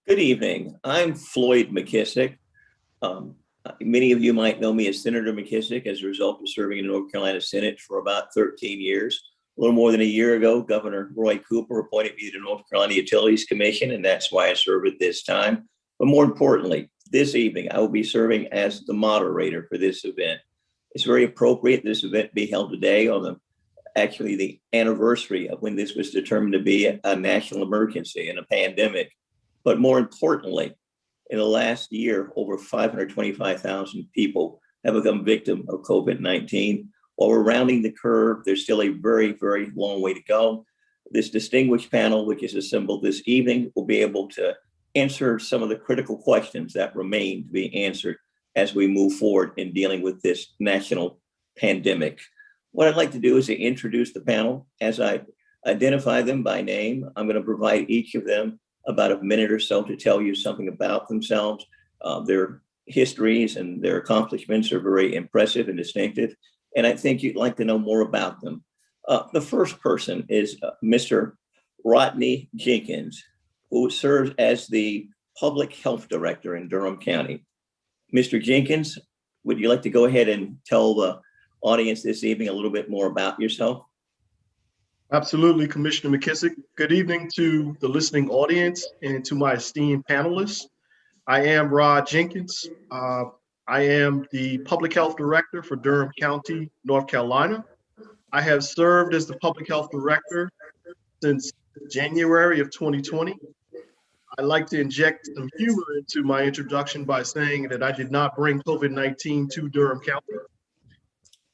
Good evening. I'm Floyd McKissick. Um, Many of you might know me as Senator McKissick as a result of serving in the North Carolina Senate for about 13 years. A little more than a year ago, Governor Roy Cooper appointed me to the North Carolina Utilities Commission, and that's why I serve at this time. But more importantly, this evening, I will be serving as the moderator for this event. It's very appropriate this event be held today on the anniversary of when this was determined to be a national emergency and a pandemic. But more importantly, in the last year, over 525,000 people have become victim of COVID-19. While we're rounding the curve, there's still a very, very long way to go. This distinguished panel, which is assembled this evening, will be able to answer some of the critical questions that remain to be answered as we move forward in dealing with this national pandemic. What I'd like to do is to introduce the panel. As I identify them by name, I'm going to provide each of them about a minute or so to tell you something about themselves. Their histories and their accomplishments are very impressive and distinctive, and I think you'd like to know more about them. The first person is Mr. Rodney Jenkins, who serves as the Public Health Director in Durham County. Mr. Jenkins, would you like to go ahead and tell the audience this evening a little bit more about yourself? Absolutely, Commissioner McKissick. Good evening to the listening audience and to my esteemed panelists. I am Rod Jenkins. I am the Public Health Director for Durham County, North Carolina. I have served as the Public Health Director since January of 2020. I like to inject some humor into my introduction by saying that I did not bring COVID-19 to Durham County.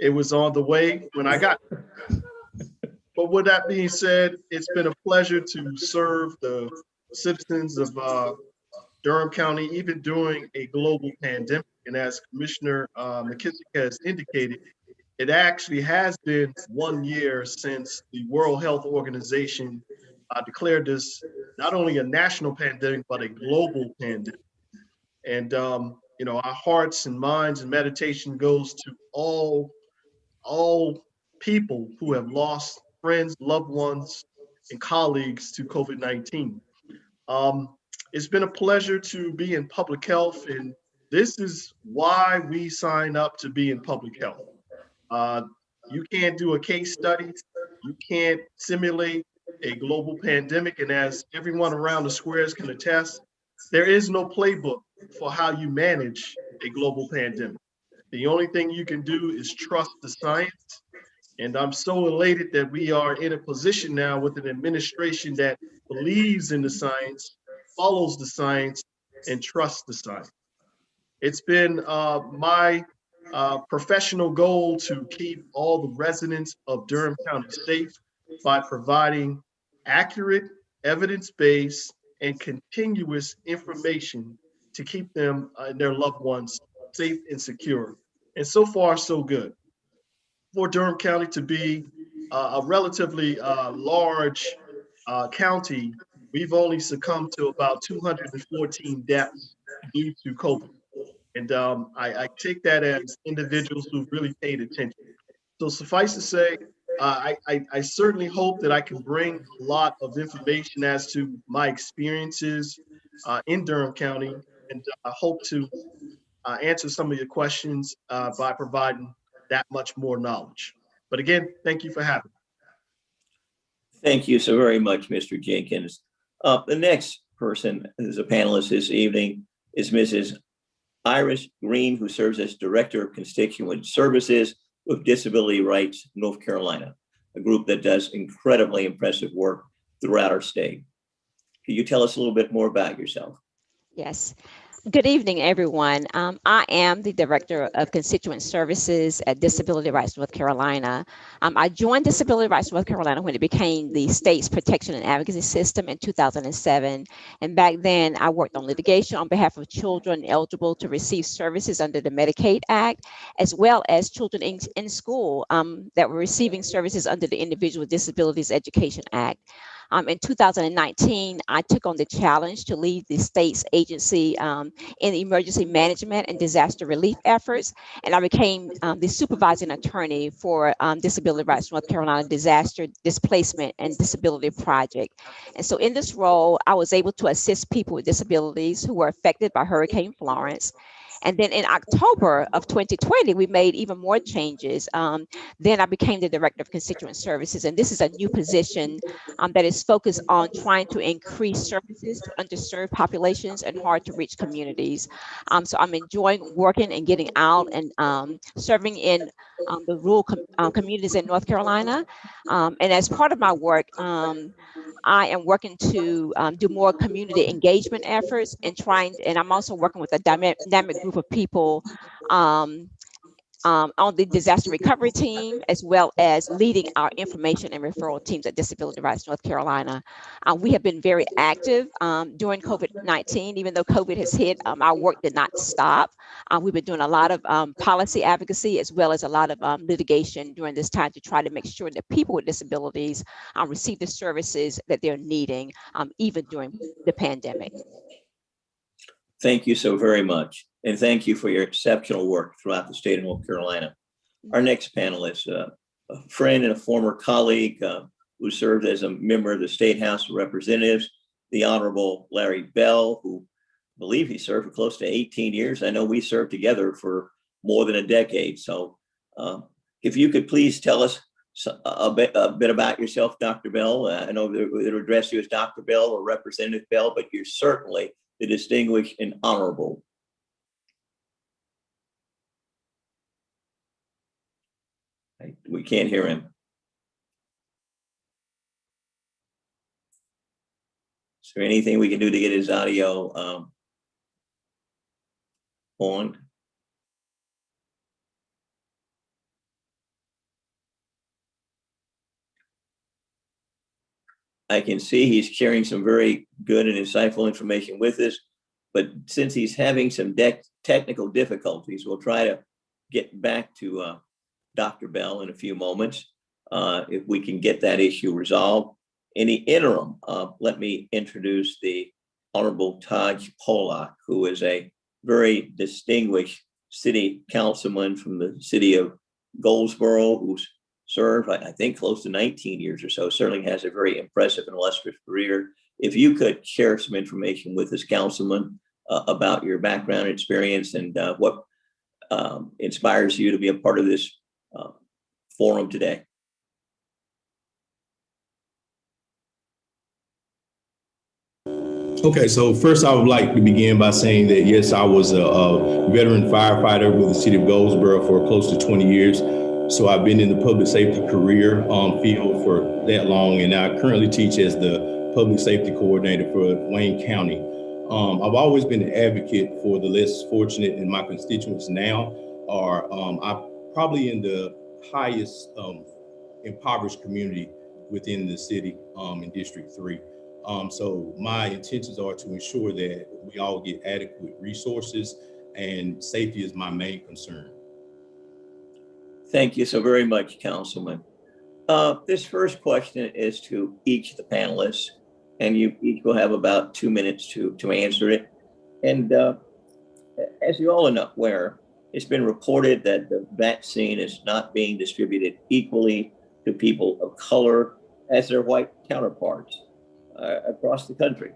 It was on the way when I got here. But with that being said, it's been a pleasure to serve the citizens of Durham County, even during a global pandemic. And as Commissioner McKissick has indicated, it actually has been 1 year since the World Health Organization declared this not only a national pandemic, but a global pandemic. And our hearts and minds and meditation goes to all people who have lost friends, loved ones, and colleagues to COVID-19. It's been a pleasure to be in public health, and this is why we sign up to be in public health. You can't do a case study, you can't simulate a global pandemic, and as everyone around the squares can attest, there is no playbook for how you manage a global pandemic. The only thing you can do is trust the science. And I'm so elated that we are in a position now with an administration that believes in the science, follows the science, and trusts the science. It's been my professional goal to keep all the residents of Durham County safe by providing accurate, evidence-based, and continuous information to keep them and their loved ones safe and secure. And so far, so good. For Durham County to be a relatively large county, we've only succumbed to about 214 deaths due to COVID. And I take that as individuals who've really paid attention. So suffice to say, I certainly hope that I can bring a lot of information as to my experiences in Durham County, and I hope to answer some of your questions by providing that much more knowledge. But again, thank you for having me. Thank you so very much, Mr. Jenkins. The next person who's a panelist this evening is Mrs. Iris Green, who serves as Director of Constituent Services with Disability Rights North Carolina, a group that does incredibly impressive work throughout our state. Can you tell us a little bit more about yourself? Yes. Good evening, everyone. I am the Director of Constituent Services at Disability Rights North Carolina. I joined Disability Rights North Carolina when it became the state's protection and advocacy system in 2007. And back then, I worked on litigation on behalf of children eligible to receive services under the Medicaid Act, as well as children in school that were receiving services under the Individuals with Disabilities Education Act. In 2019, I took on the challenge to lead the state's agency in emergency management and disaster relief efforts. And I became the supervising attorney for Disability Rights North Carolina Disaster Displacement and Disability Project. And so in this role, I was able to assist people with disabilities who were affected by Hurricane Florence. And then in October of 2020, we made even more changes. Then I became the Director of Constituent Services, and this is a new position that is focused on trying to increase services to underserved populations and hard to reach communities. So I'm enjoying working and getting out and serving in the rural communities in North Carolina. And as part of my work, I am working to do more community engagement efforts and I'm also working with a dynamic group of people on the disaster recovery team, as well as leading our information and referral teams at Disability Rights North Carolina. We have been very active during COVID-19. Even though COVID has hit, our work did not stop. We've been doing a lot of policy advocacy, as well as a lot of litigation during this time to try to make sure that people with disabilities receive the services that they're needing, even during the pandemic. Thank you so very much. And thank you for your exceptional work throughout the state of North Carolina. Our next panelist, a friend and a former colleague who served as a member of the State House of Representatives, the Honorable Larry Bell, who I believe he served for close to 18 years. I know we served together for more than a decade. So if you could please tell us a bit about yourself, Dr. Bell. I know they'll address you as Dr. Bell or Representative Bell, but you're certainly the distinguished and honorable. We can't hear him. Is there anything we can do to get his audio on? I can see he's sharing some very good and insightful information with us, but since he's having some technical difficulties, we'll try to get back to Dr. Bell in a few moments, if we can get that issue resolved. In the interim, let me introduce the Honorable Taj Polak, who is a very distinguished city councilman from the city of Goldsboro, who's served, I think, close to 19 years or so. Certainly has a very impressive and illustrious career. If you could share some information with us, Councilman, about your background experience and what inspires you to be a part of this forum today. Okay, so first I would like to begin by saying that yes, I was a veteran firefighter with the city of Goldsboro for close to 20 years. So I've been in the public safety career field for that long, and I currently teach as the public safety coordinator for Wayne County. I've always been an advocate for the less fortunate, and my constituents now are I'm probably in the highest impoverished community within the city in District 3. So my intentions are to ensure that we all get adequate resources, and safety is my main concern. Thank you so very much, Councilman. This first question is to each of the panelists, and you each will have about 2 minutes to answer it. And as you all are aware, it's been reported that the vaccine is not being distributed equally to people of color as their white counterparts across the country.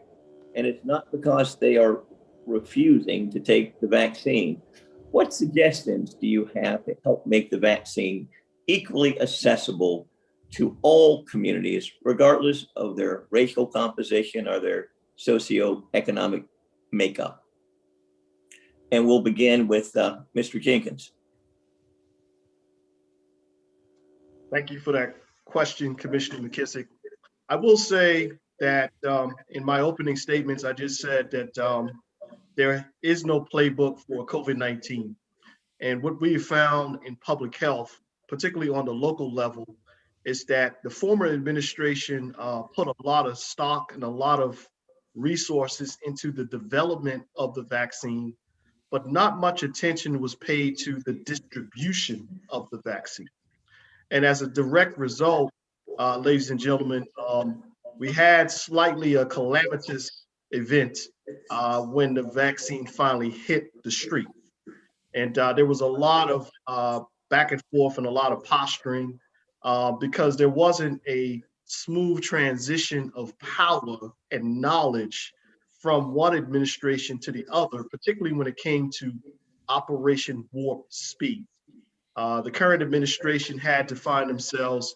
And it's not because they are refusing to take the vaccine. What suggestions do you have to help make the vaccine equally accessible to all communities, regardless of their racial composition or their socioeconomic makeup? And we'll begin with Mr. Jenkins. Thank you for that question, Commissioner McKissick. I will say that in my opening statements, I just said that there is no playbook for COVID-19. And what we found in public health, particularly on the local level, is that the former administration put a lot of stock and a lot of resources into the development of the vaccine, but not much attention was paid to the distribution of the vaccine. And as a direct result, ladies and gentlemen, we had slightly a calamitous event when the vaccine finally hit the street. And there was a lot of back and forth and a lot of posturing because there wasn't a smooth transition of power and knowledge from one administration to the other, particularly when it came to Operation Warp Speed. The current administration had to find themselves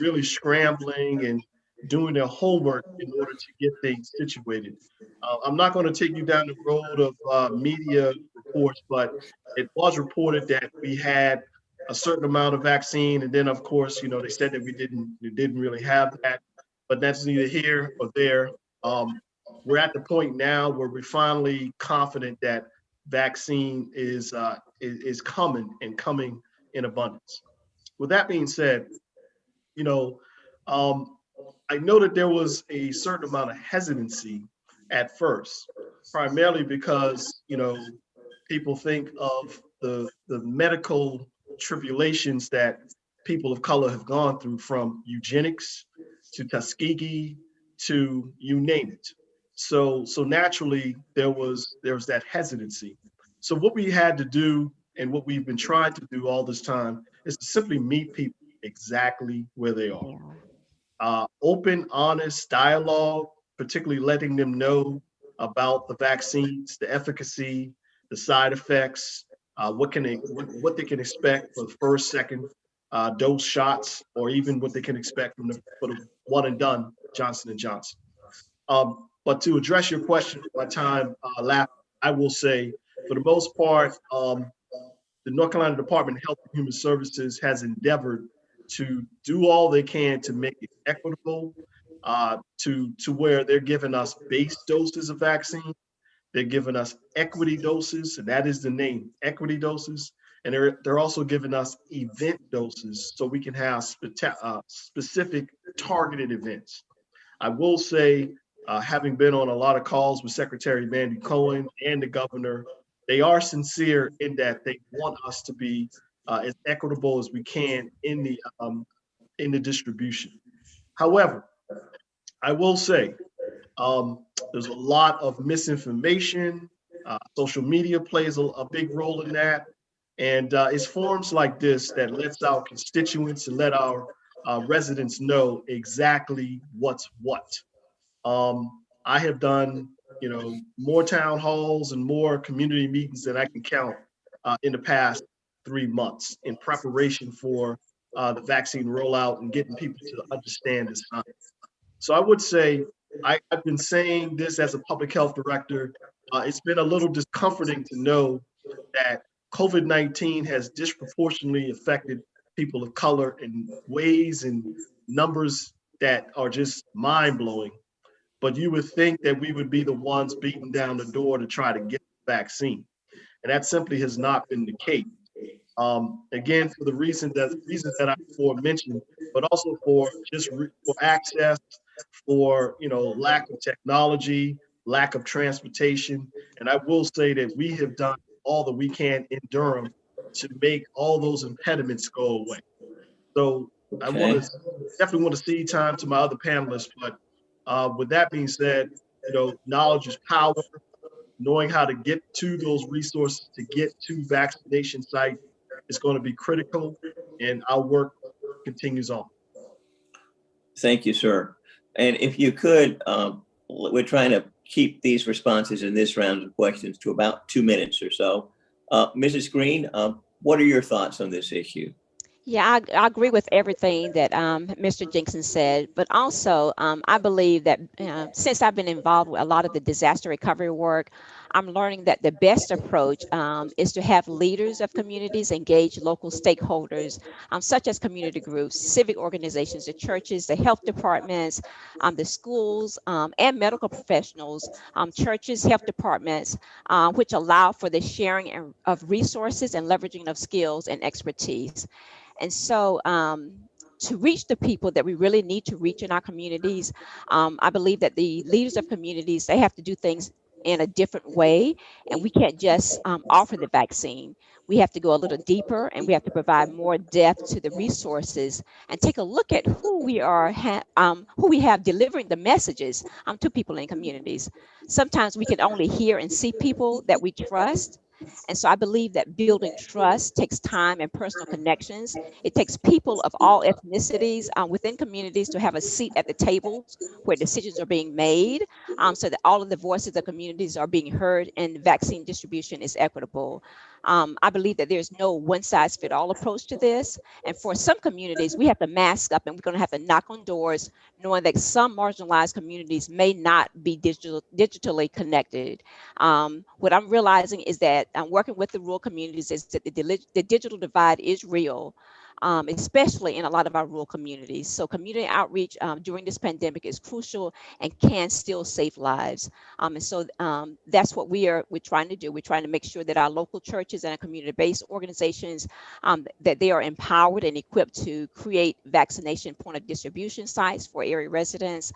really scrambling and doing their homework in order to get things situated. I'm not going to take you down the road of media reports, but it was reported that we had a certain amount of vaccine, and then of course, they said that we didn't really have that, but that's neither here or there. We're at the point now where we're finally confident that vaccine is coming and coming in abundance. With that being said, you know, um, I know that there was a certain amount of hesitancy at first, primarily because, people think of the medical tribulations that people of color have gone through, from eugenics to Tuskegee to you name it. So naturally there was that hesitancy. So what we had to do, and what we've been trying to do all this time, is to simply meet people exactly where they are. Yeah. Open, honest dialogue, particularly letting them know about the vaccines, the efficacy, the side effects, what they can expect for the first, second dose shots, or even what they can expect for the one and done Johnson and Johnson. But to address your question, my time left, I will say, for the most part, the North Carolina Department of Health and Human Services has endeavored to do all they can to make it equitable, to where they're giving us base doses of vaccine. They're giving us equity doses, and that is the name, equity doses. And they're also giving us event doses so we can have specific targeted events. I will say, having been on a lot of calls with Secretary Mandy Cohen and the governor, they are sincere in that they want us to be as equitable as we can in the distribution. However, I will say there's a lot of misinformation. Social media plays a big role in that, and it's forums like this that lets our constituents and let our residents know exactly what's what. I have done, more town halls and more community meetings than I can count in the past 3 months in preparation for the vaccine rollout and getting people to understand the science. So I would say I've been saying this as a public health director. It's been a little discomforting to know that COVID-19 has disproportionately affected people of color in ways and numbers that are just mind blowing. But you would think that we would be the ones beating down the door to try to get the vaccine. And that simply has not been the case. Again, for the reasons that I before mentioned, but also for for access, for lack of technology, lack of transportation. And I will say that we have done all that we can in Durham to make all those impediments go away. So I Okay. definitely want to cede time to my other panelists, but with that being said, knowledge is power. Knowing how to get to those resources to get to vaccination sites is going to be critical, and our work continues on. Thank you, sir. And if you could, we're trying to keep these responses in this round of questions to about 2 minutes or so. Mrs. Green, what are your thoughts on this issue? Yeah, I agree with everything that Mr. Jenkins said, but also I believe that since I've been involved with a lot of the disaster recovery work, I'm learning that the best approach is to have leaders of communities engage local stakeholders, such as community groups, civic organizations, the churches, the health departments, the schools, and medical professionals, churches, health departments, which allow for the sharing of resources and leveraging of skills and expertise. And so to reach the people that we really need to reach in our communities, I believe that the leaders of communities, they have to do things in a different way, and we can't just offer the vaccine. We have to go a little deeper, and we have to provide more depth to the resources and take a look at who we have delivering the messages to people in communities. Sometimes we can only hear and see people that we trust. And so I believe that building trust takes time and personal connections. It takes people of all ethnicities within communities to have a seat at the tables where decisions are being made, so that all of the voices of communities are being heard and vaccine distribution is equitable. I believe that there's no one size fit all approach to this. And for some communities, we have to mask up and we're going to have to knock on doors, knowing that some marginalized communities may not be digitally connected. What I'm realizing is that I'm working with the rural communities is that the digital divide is real. Especially in a lot of our rural communities. So community outreach during this pandemic is crucial and can still save lives. And so that's what we're trying to do. We're trying to make sure that our local churches and our community-based organizations, that they are empowered and equipped to create vaccination point of distribution sites for area residents,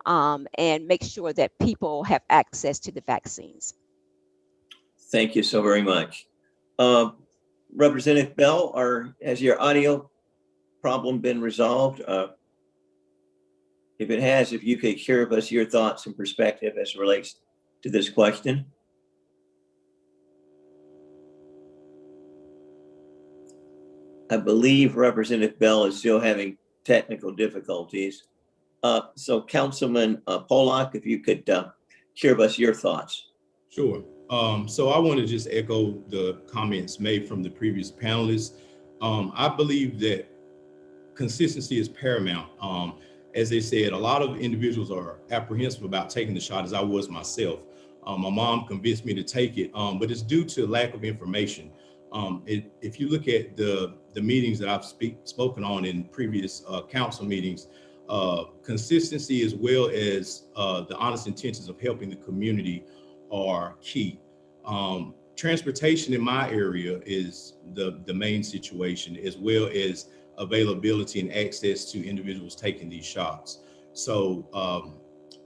and make sure that people have access to the vaccines. Thank you so very much. Representative Bell, has your audio problem been resolved? If it has, if you could share with us your thoughts and perspective as it relates to this question. I believe Representative Bell is still having technical difficulties. So Councilman Polak, if you could share with us your thoughts. Sure. So I want to just echo the comments made from the previous panelists. I believe that consistency is paramount. As they said, a lot of individuals are apprehensive about taking the shot, as I was myself. My mom convinced me to take it, but it's due to lack of information. If you look at the meetings that I've spoken on in previous council meetings, consistency as well as the honest intentions of helping the community are key. Transportation in my area is the main situation, as well as availability and access to individuals taking these shots. So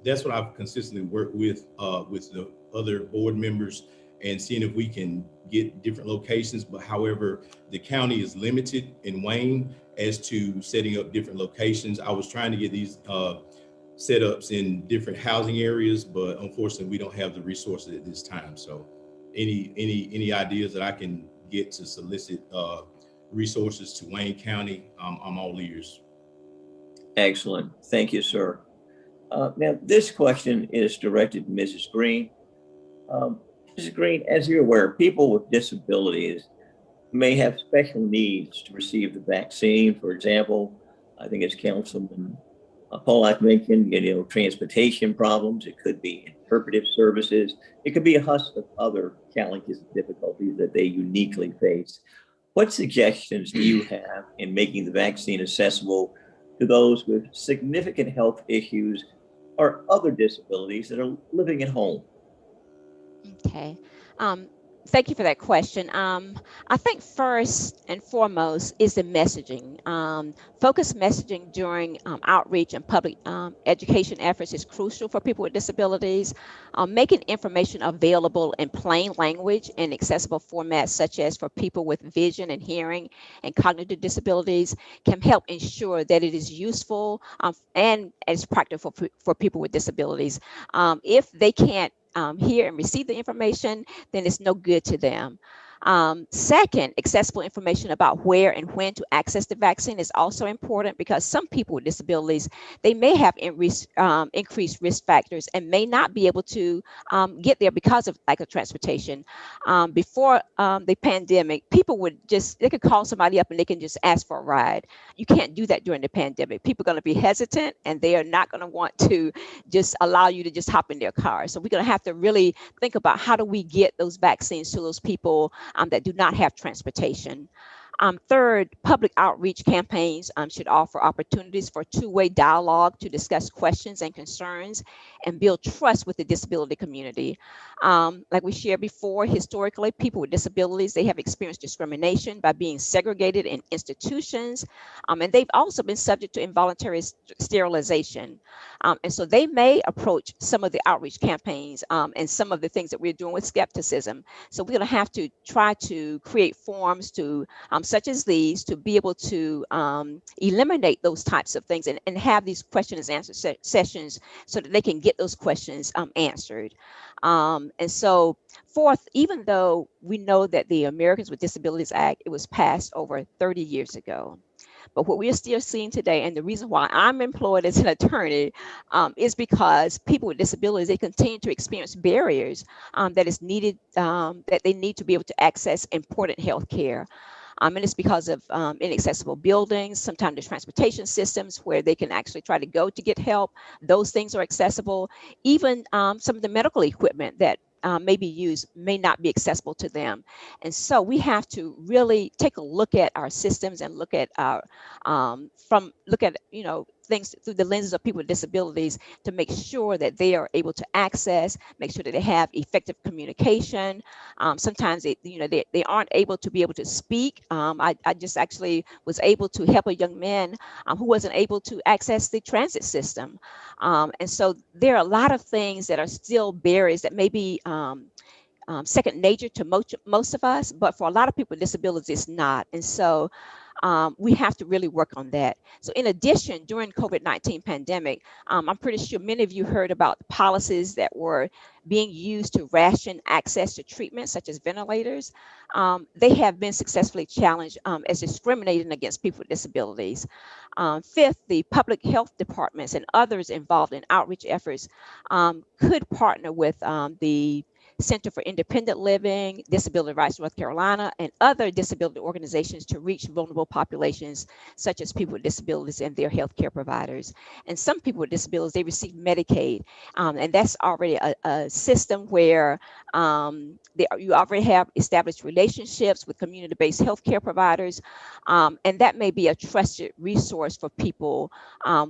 that's what I've consistently worked with the other board members and seeing if we can get different locations. But however, the county is limited in Wayne as to setting up different locations. I was trying to get these setups in different housing areas, but unfortunately we don't have the resources at this time. So any ideas that I can get to solicit resources to Wayne County, I'm all ears. Excellent. Thank you, sir. Now, this question is directed to Mrs. Green. Mrs. Green, as you're aware, people with disabilities may have special needs to receive the vaccine. For example, I think as Councilman Polak mentioned, transportation problems. It could be interpretive services. It could be a host of other challenges and difficulties that they uniquely face. What suggestions do you have in making the vaccine accessible to those with significant health issues or other disabilities that are living at home? Okay. Thank you for that question. I think first and foremost is the messaging. Focused messaging during outreach and public education efforts is crucial for people with disabilities. Making information available in plain language and accessible formats, such as for people with vision and hearing and cognitive disabilities, can help ensure that it is useful and as practical for people with disabilities. If they can't hear and receive the information, then it's no good to them. Second, accessible information about where and when to access the vaccine is also important, because some people with disabilities, they may have increased risk factors and may not be able to get there because of lack of transportation. Before the pandemic, people they could call somebody up and they can just ask for a ride. You can't do that during the pandemic. People are going to be hesitant and they are not going to want to just allow you to just hop in their car. So we're going to have to really think about how do we get those vaccines to those people that do not have transportation. Third, public outreach campaigns should offer opportunities for two-way dialogue to discuss questions and concerns and build trust with the disability community. Like we shared before, historically, people with disabilities, they have experienced discrimination by being segregated in institutions, and they've also been subject to involuntary sterilization. And so they may approach some of the outreach campaigns and some of the things that we're doing with skepticism. So we're going to have to try to create forums to such as these to be able to eliminate those types of things and have these question and answer sessions so that they can get those questions answered. And so fourth, even though we know that the Americans with Disabilities Act, it was passed over 30 years ago, but what we're still seeing today, and the reason why I'm employed as an attorney, is because people with disabilities, they continue to experience barriers that is needed, that they need to be able to access important health care. And it's because of inaccessible buildings. Sometimes there's transportation systems where they can actually try to go to get help. Those things are accessible. Even some of the medical equipment that may be used may not be accessible to them. And so we have to really take a look at our systems and look at our things through the lenses of people with disabilities to make sure that they are able to access, make sure that they have effective communication. Sometimes they aren't able to be able to speak. I just actually was able to help a young man who wasn't able to access the transit system. And so there are a lot of things that are still barriers that may be second nature to most of us, but for a lot of people with disabilities, it's not. And so we have to really work on that. So in addition, during COVID-19 pandemic, I'm pretty sure many of you heard about the policies that were being used to ration access to treatment, such as ventilators. They have been successfully challenged as discriminating against people with disabilities. Fifth, the public health departments and others involved in outreach efforts could partner with the Center for Independent Living, Disability Rights North Carolina, and other disability organizations to reach vulnerable populations, such as people with disabilities and their healthcare providers. And some people with disabilities, they receive Medicaid, and that's already a system where you already have established relationships with community-based healthcare providers, and that may be a trusted resource for people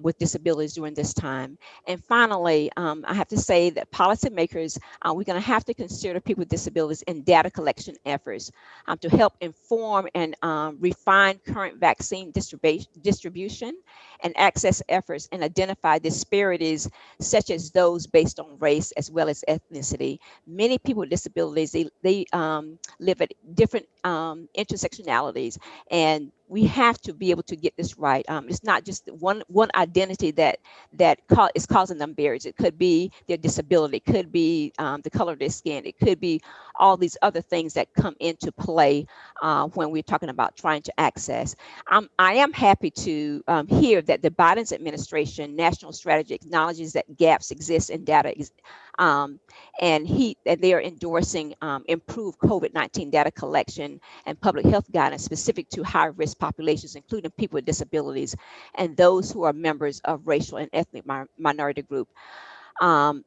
with disabilities during this time. And finally, I have to say that policymakers, we're going to have to consider people with disabilities in data collection efforts to help inform and refine current vaccine distribution and access efforts and identify disparities such as those based on race as well as ethnicity. Many people with disabilities, they live at different intersectionalities, and we have to be able to get this right. It's not just one identity that is causing them barriers. It could be their disability, it could be the color of their skin, it could be all these other things that come into play when we're talking about trying to access. I am happy to hear that the Biden administration national strategy acknowledges that gaps exist in data, and they are endorsing improved COVID-19 data collection and public health guidance specific to high-risk populations, including people with disabilities and those who are members of racial and ethnic minority group.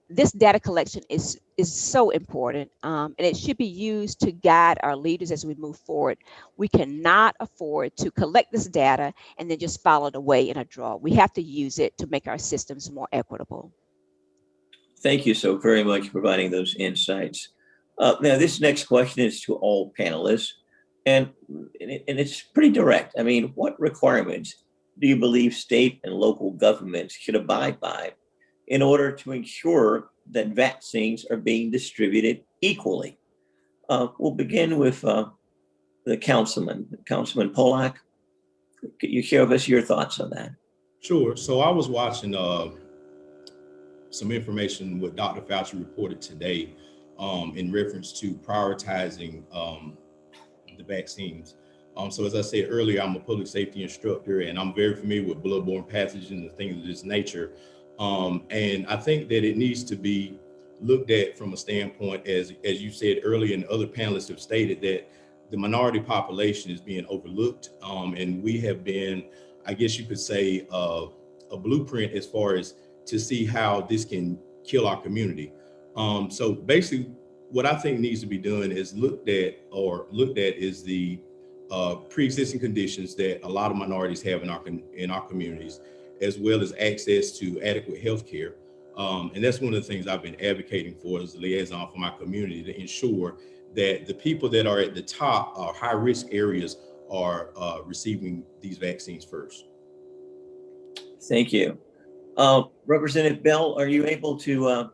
This data collection is so important, and it should be used to guide our leaders as we move forward. We cannot afford to collect this data and then just file it away in a drawer. We have to use it to make our systems more equitable. Thank you so very much for providing those insights. Now, this next question is to all panelists, and it's pretty direct. I mean, what requirements do you believe state and local governments should abide by in order to ensure that vaccines are being distributed equally? We'll begin with the Councilman Polak. Could you share with us your thoughts on that? Sure. So I was watching some information what Dr. Fauci reported today in reference to prioritizing the vaccines. So as I said earlier, I'm a public safety instructor, and I'm very familiar with bloodborne pathogens and things of this nature. And I think that it needs to be looked at from a standpoint, as you said earlier, and other panelists have stated, that the minority population is being overlooked. And we have been, I guess you could say, a blueprint as far as to see how this can kill our community. So basically, what I think needs to be done is looked at is the pre-existing conditions that a lot of minorities have in our communities, as well as access to adequate health care. And that's one of the things I've been advocating for as a liaison for my community, to ensure that the people that are at the top, high risk areas, are receiving these vaccines first. Thank you. Representative Bell, are you able to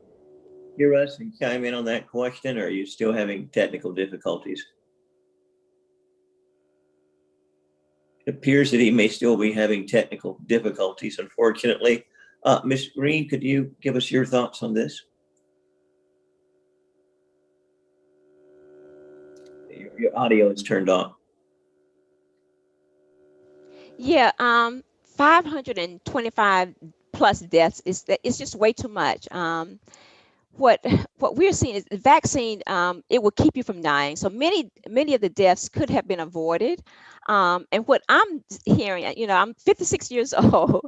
hear us and chime in on that question, or are you still having technical difficulties? It appears that he may still be having technical difficulties, unfortunately. Ms. Green, could you give us your thoughts on this? Your audio is turned off. Yeah, 525 plus deaths it's just way too much. What we're seeing is the vaccine, it will keep you from dying. So many of the deaths could have been avoided. And what I'm hearing, I'm 56 years old,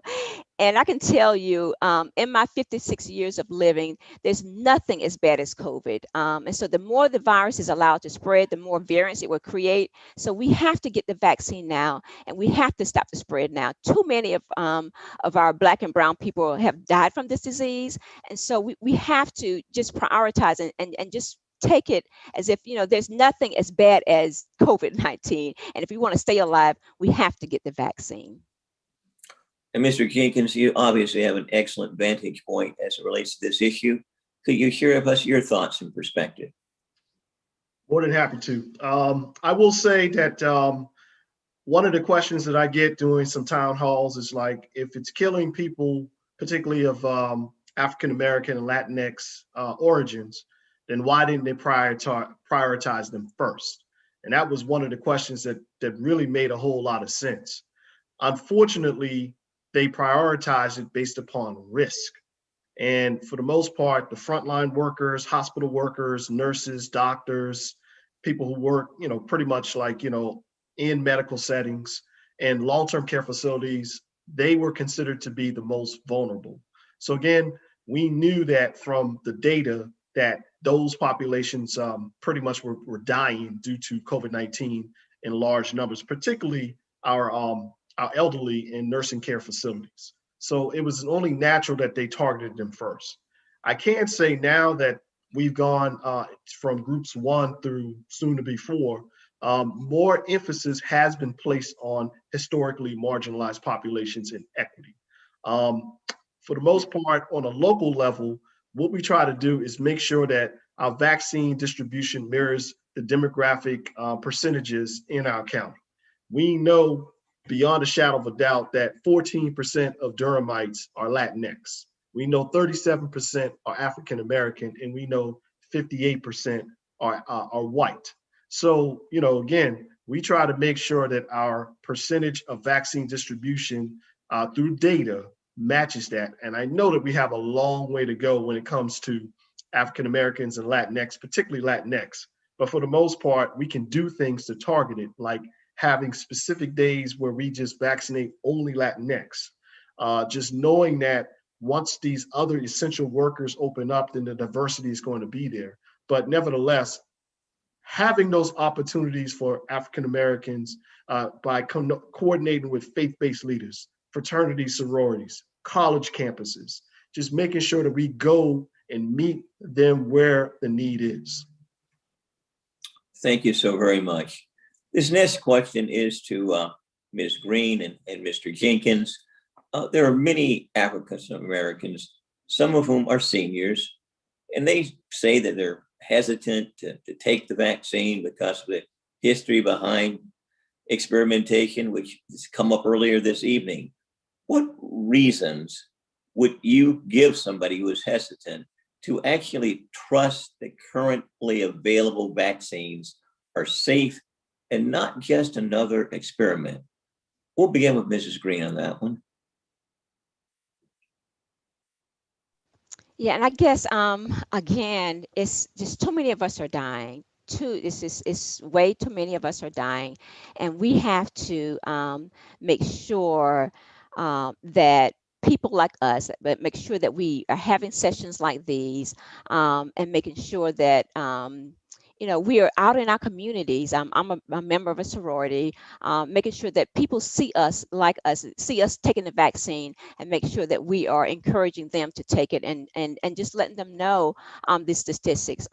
and I can tell you, in my 56 years of living, there's nothing as bad as COVID. And so the more the virus is allowed to spread, the more variants it will create. So we have to get the vaccine now, and we have to stop the spread now. Too many of our Black and brown people have died from this disease. And so we have to just prioritize and just take it as if, there's nothing as bad as COVID-19. And if we want to stay alive, we have to get the vaccine. And Mr. Jenkins, you obviously have an excellent vantage point as it relates to this issue. Could you share with us your thoughts and perspective? More than happy to. I will say that one of the questions that I get during some town halls is like, if it's killing people, particularly of African-American and Latinx origins, then why didn't they prioritize them first? And that was one of the questions that really made a whole lot of sense. Unfortunately, they prioritize it based upon risk. And for the most part, the frontline workers, hospital workers, nurses, doctors, people who work, pretty much like, in medical settings and long-term care facilities, they were considered to be the most vulnerable. So again, we knew that from the data that those populations pretty much were dying due to COVID-19 in large numbers, particularly our elderly in nursing care facilities. So it was only natural that they targeted them first. I can say now that we've gone from groups 1 through soon to be 4, more emphasis has been placed on historically marginalized populations and equity. For the most part, on a local level, what we try to do is make sure that our vaccine distribution mirrors the demographic percentages in our county. We know beyond a shadow of a doubt that 14% of Durhamites are Latinx. We know 37% are African American, and we know 58% are white. So, again, we try to make sure that our percentage of vaccine distribution through data matches that. And I know that we have a long way to go when it comes to African Americans and Latinx, particularly Latinx. But for the most part, we can do things to target it, like having specific days where we just vaccinate only Latinx. Just knowing that once these other essential workers open up, then the diversity is going to be there. But nevertheless, having those opportunities for African Americans by coordinating with faith-based leaders, fraternities, sororities, college campuses, just making sure that we go and meet them where the need is. Thank you so very much. This next question is to Ms. Green and Mr. Jenkins. There are many African Americans, some of whom are seniors, and they say that they're hesitant to take the vaccine because of the history behind experimentation, which has come up earlier this evening. What reasons would you give somebody who is hesitant to actually trust that currently available vaccines are safe and not just another experiment? We'll begin with Mrs. Green on that one. Yeah, and I guess again, it's just too many of us are dying. It's way too many of us are dying, and we have to make sure that people like us, but make sure that we are having sessions like these, and making sure that we are out in our communities. I'm a member of a sorority, making sure that people see us like us, see us taking the vaccine, and make sure that we are encouraging them to take it, and just letting them know the statistics.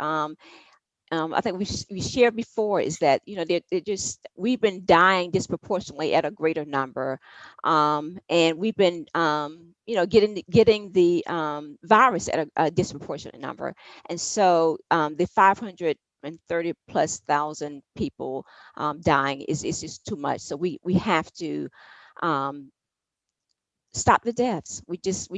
I think we shared before is that they're just, we've been dying disproportionately at a greater number, and we've been getting the virus at a disproportionate number, and so the 530 plus thousand people dying is just too much. So we have to stop the deaths. We just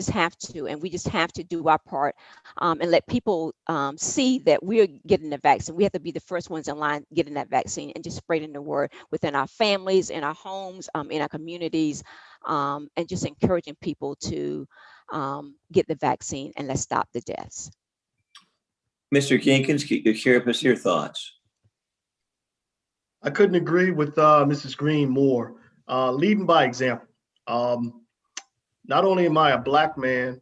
have to, and we just have to do our part, and let people see that we're getting the vaccine. We have to be the first ones in line getting that vaccine, and just spreading the word within our families, in our homes, in our communities, and just encouraging people to get the vaccine, and let's stop the deaths. Mr. Jenkins, can you share with us your thoughts? I couldn't agree with Mrs. Green more. Leading by example. Not only am I a Black man,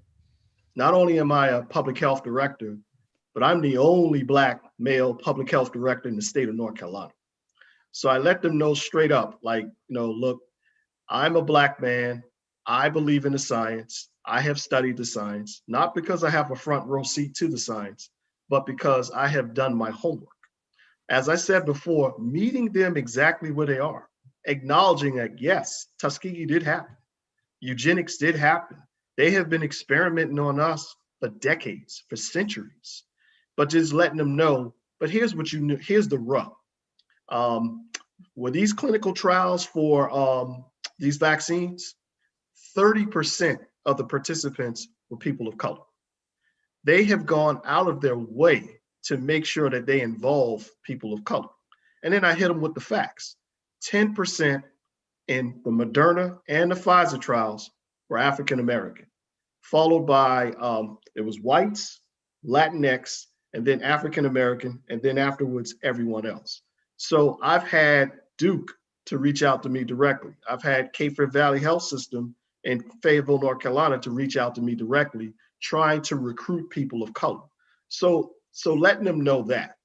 not only am I a public health director, but I'm the only Black male public health director in the state of North Carolina. So I let them know straight up, like, look, I'm a Black man. I believe in the science. I have studied the science, not because I have a front row seat to the science, but because I have done my homework. As I said before, meeting them exactly where they are, acknowledging that, yes, Tuskegee did happen. Eugenics did happen. They have been experimenting on us for decades, for centuries, but just letting them know, but here's what you knew, here's the rub. Were these clinical trials for these vaccines, 30% of the participants were people of color. They have gone out of their way to make sure that they involve people of color. And then I hit them with the facts. 10% in the Moderna and the Pfizer trials were African American, followed by it was whites, Latinx, and then African American, and then afterwards everyone else. So I've had Duke to reach out to me directly. I've had Cape Fear Valley Health System in Fayetteville, North Carolina, to reach out to me directly, trying to recruit people of color. So letting them know that.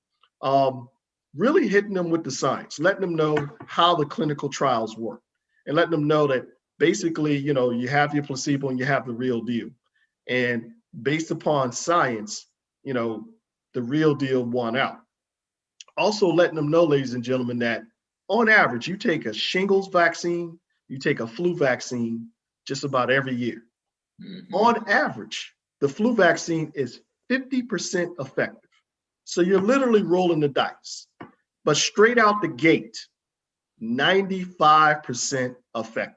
Really hitting them with the science, letting them know how the clinical trials work, and letting them know that basically, you have your placebo and you have the real deal. And based upon science, the real deal won out. Also letting them know, ladies and gentlemen, that on average, you take a shingles vaccine, you take a flu vaccine just about every year. Mm-hmm. On average, the flu vaccine is 50% effective. So you're literally rolling the dice. But straight out the gate, 95% effective.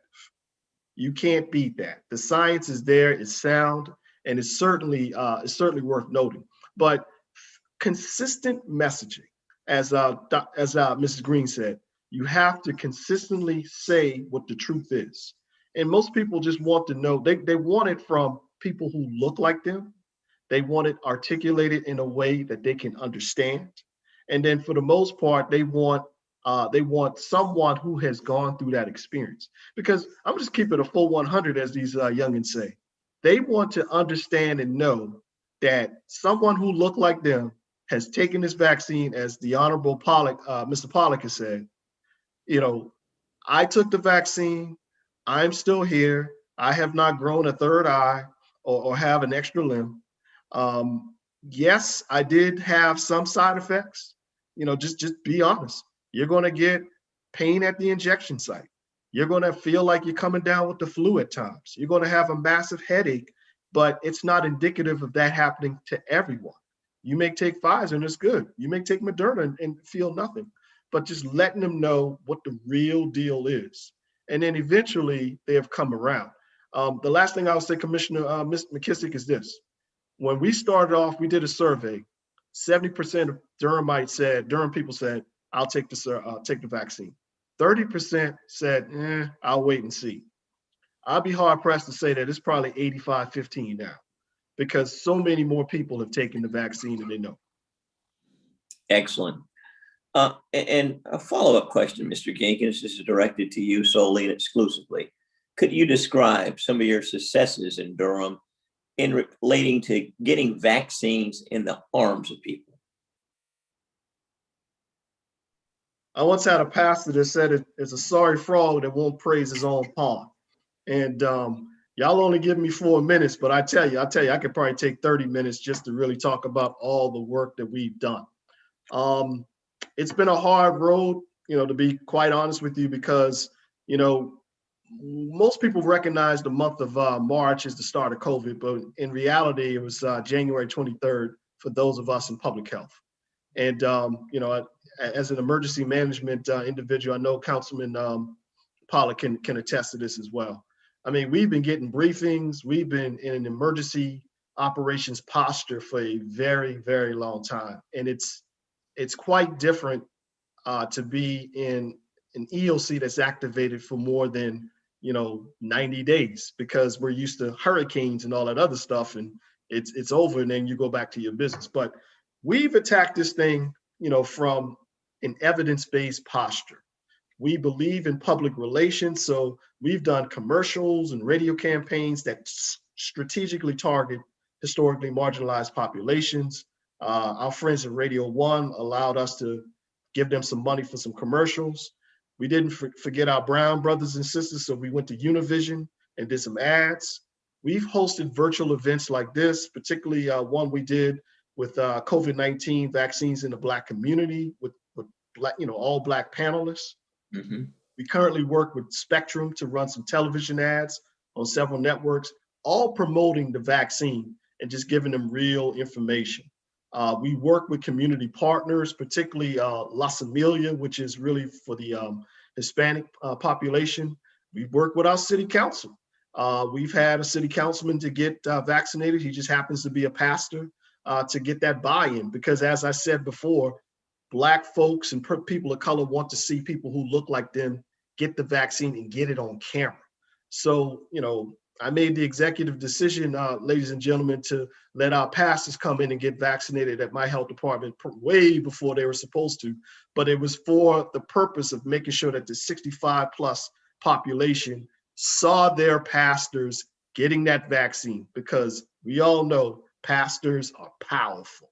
You can't beat that. The science is there, it's sound, and it's certainly worth noting. But consistent messaging, as Mrs. Green said, you have to consistently say what the truth is. And most people just want to know, they want it from people who look like them. They want it articulated in a way that they can understand. And then for the most part, they want someone who has gone through that experience. Because I'm just keeping it a full 100, as these youngins say. They want to understand and know that someone who looked like them has taken this vaccine, as the Honorable Mr. Pollock has said. I took the vaccine. I'm still here. I have not grown a third eye or have an extra limb. Yes, I did have some side effects. Just be honest. You're going to get pain at the injection site. You're going to feel like you're coming down with the flu at times. You're going to have a massive headache, but it's not indicative of that happening to everyone. You may take Pfizer and it's good. You may take Moderna and feel nothing, but just letting them know what the real deal is. And then eventually they have come around. The last thing I'll say, Commissioner Ms. McKissick, is this. When we started off, we did a survey. 70% of Durham people said, I'll take the vaccine. 30% said, I'll wait and see. I'll be hard pressed to say that it's probably 85-15 now, because so many more people have taken the vaccine than they know. Excellent. And a follow-up question, Mr. Jenkins, this is directed to you solely and exclusively. Could you describe some of your successes in Durham in relating to getting vaccines in the arms of people? I once had a pastor that said it's a sorry frog that won't praise his own pond. And y'all only give me 4 minutes, but I tell you, I could probably take 30 minutes just to really talk about all the work that we've done. It's been a hard road, to be quite honest with you, because, most people recognize the month of March as the start of COVID, but in reality, it was January 23rd for those of us in public health. And, as an emergency management individual, I know Councilman Pollack can attest to this as well. I mean, we've been getting briefings. We've been in an emergency operations posture for a very, very long time. And it's quite different to be in an EOC that's activated for more than 90 days, because we're used to hurricanes and all that other stuff, and it's over and then you go back to your business. But we've attacked this thing, from an evidence-based posture. We believe in public relations, so we've done commercials and radio campaigns that strategically target historically marginalized populations. Our friends at Radio One allowed us to give them some money for some commercials. We didn't forget our brown brothers and sisters, so we went to Univision and did some ads. We've hosted virtual events like this, particularly one we did with COVID-19 vaccines in the Black community with Black, all Black panelists. Mm-hmm. We currently work with Spectrum to run some television ads on several networks, all promoting the vaccine and just giving them real information. We work with community partners, particularly Las Amelia, which is really for the Hispanic population. We work with our city council. We've had a city councilman to get vaccinated. He just happens to be a pastor to get that buy-in, because as I said before, Black folks and people of color want to see people who look like them get the vaccine and get it on camera. So, I made the executive decision, ladies and gentlemen, to let our pastors come in and get vaccinated at my health department way before they were supposed to. But it was for the purpose of making sure that the 65 plus population saw their pastors getting that vaccine, because we all know pastors are powerful.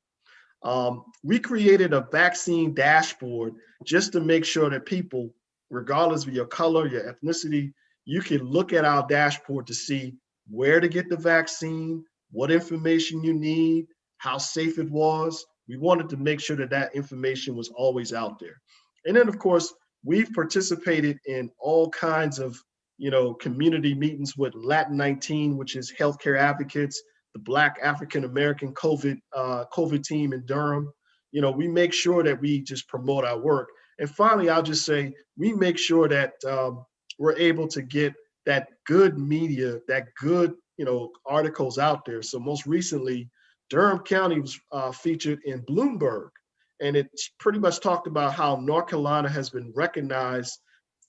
We created a vaccine dashboard just to make sure that people, regardless of your color, your ethnicity, you can look at our dashboard to see where to get the vaccine, what information you need, how safe it was. We wanted to make sure that that information was always out there. And then, of course, we've participated in all kinds of, community meetings with Latin 19, which is healthcare advocates, the Black African American COVID team in Durham. We make sure that we just promote our work. And finally, I'll just say, we make sure that we're able to get that good media, that good, articles out there. So most recently, Durham County was featured in Bloomberg, and it pretty much talked about how North Carolina has been recognized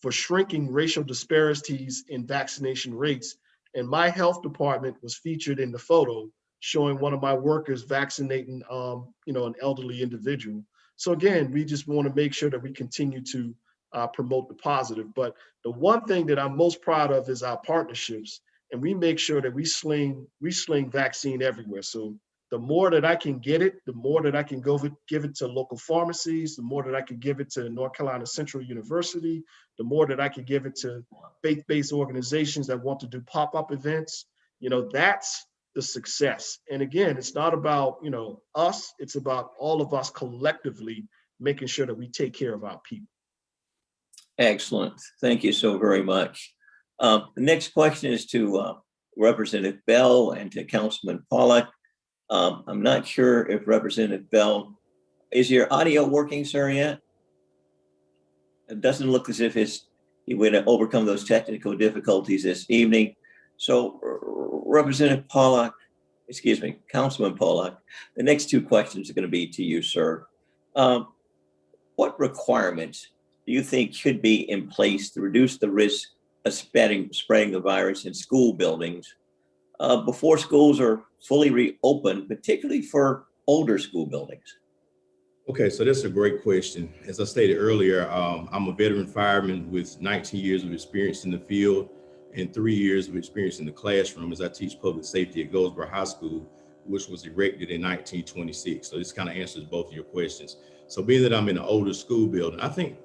for shrinking racial disparities in vaccination rates. And my health department was featured in the photo showing one of my workers vaccinating, an elderly individual. So again, we just want to make sure that we continue to promote the positive. But the one thing that I'm most proud of is our partnerships, and we make sure that we sling vaccine everywhere. So the more that I can get it, the more that I can give it to local pharmacies, the more that I can give it to North Carolina Central University, the more that I can give it to faith-based organizations that want to do pop-up events. That's the success. And again, it's not about, us, it's about all of us collectively making sure that we take care of our people. Excellent. Thank you so very much. The next question is to Representative Bell and to Councilman Pollack. I'm not sure if Representative Bell, is your audio working, sir, yet? It doesn't look as if you would overcome those technical difficulties this evening. So Representative Pollack, Councilman Pollack, the next two questions are going to be to you, sir. What requirements do you think should be in place to reduce the risk of spreading the virus in school buildings before schools are fully reopened, particularly for older school buildings? Okay, so that's a great question. As I stated earlier, I'm a veteran fireman with 19 years of experience in the field and 3 years of experience in the classroom as I teach public safety at Goldsboro High School, which was erected in 1926. So this kind of answers both of your questions. So being that I'm in an older school building, I think